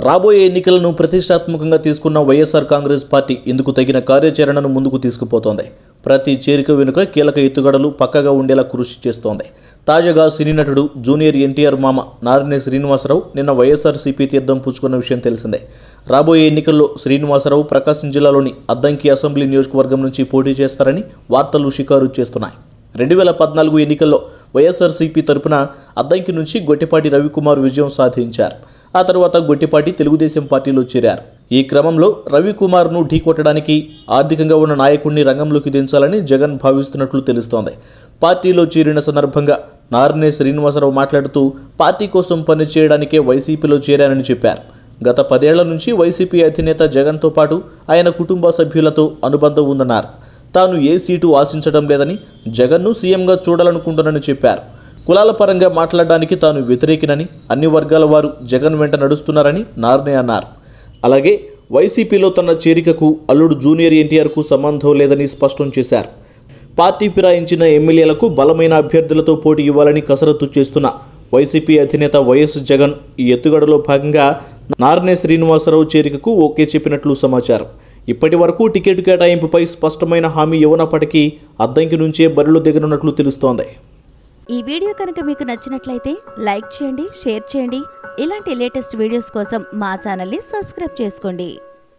రాబోయే ఎన్నికలను ప్రతిష్టాత్మకంగా తీసుకున్న వైఎస్ఆర్ కాంగ్రెస్ పార్టీ ఇందుకు తగిన కార్యాచరణను ముందుకు తీసుకుపోతోంది. ప్రతి చేరిక వెనుక కీలక ఎత్తుగడలు పక్కగా ఉండేలా కృషి చేస్తోంది. తాజాగా సినీ నటుడు జూనియర్ ఎన్టీఆర్ మామ నారినేని శ్రీనివాసరావు నిన్న వైఎస్ఆర్సీపీ తీర్థం పుచ్చుకున్న విషయం తెలిసిందే. రాబోయే ఎన్నికల్లో శ్రీనివాసరావు ప్రకాశం జిల్లాలోని అద్దంకి అసెంబ్లీ నియోజకవర్గం నుంచి పోటీ చేస్తారని వార్తలు షికారు చేస్తున్నాయి. 2014 ఎన్నికల్లో వైఎస్ఆర్సీపీ తరపున అద్దంకి నుంచి గొట్టిపాటి రవికుమార్ విజయం సాధించారు. ఆ తర్వాత గొట్టిపాటి తెలుగుదేశం పార్టీలో చేరారు. ఈ క్రమంలో రవికుమార్ను ఢీకొట్టడానికి ఆర్థికంగా ఉన్న నాయకుడిని రంగంలోకి దించాలని జగన్ భావిస్తున్నట్లు తెలుస్తోంది. పార్టీలో చేరిన సందర్భంగా నారినేని శ్రీనివాసరావు మాట్లాడుతూ పార్టీ కోసం పనిచేయడానికే వైసీపీలో చేరానని చెప్పారు. గత 10 ఏళ్ల నుంచి వైసీపీ అధినేత జగన్తో పాటు ఆయన కుటుంబ సభ్యులతో అనుబంధం ఉందన్నారు. తాను ఏ సీటు ఆశించడం లేదని, జగన్ను సీఎంగా చూడాలనుకుంటున్నానని చెప్పారు. కులాల పరంగా మాట్లాడడానికి తాను వ్యతిరేకినని, అన్ని వర్గాల వారు జగన్ వెంట నడుస్తున్నారని నారినేని అన్నారు. అలాగే వైసీపీలో తన చేరికకు అల్లుడు జూనియర్ ఎన్టీఆర్కు సంబంధం లేదని స్పష్టం చేశారు. పార్టీ ఫిరాయించిన ఎమ్మెల్యేలకు బలమైన అభ్యర్థులతో పోటీ ఇవ్వాలని కసరత్తు చేస్తున్న వైసీపీ అధినేత వైఎస్ జగన్ ఈ ఎత్తుగడలో భాగంగా నారినేని శ్రీనివాసరావు చేరికకు ఓకే చెప్పినట్లు సమాచారం. ఇప్పటి వరకు టికెట్ కేటాయింపుపై స్పష్టమైన హామీ ఇవ్వనప్పటికీ అద్దంకి నుంచే బరిలో దిగనున్నట్లు తెలుస్తోంది. ఈ వీడియో కనుక మీకు నచ్చినట్లయితే లైక్ చేయండి, షేర్ చేయండి. ఇలాంటి లేటెస్ట్ వీడియోస్ కోసం మా ఛానల్ని సబ్స్క్రైబ్ చేసుకోండి.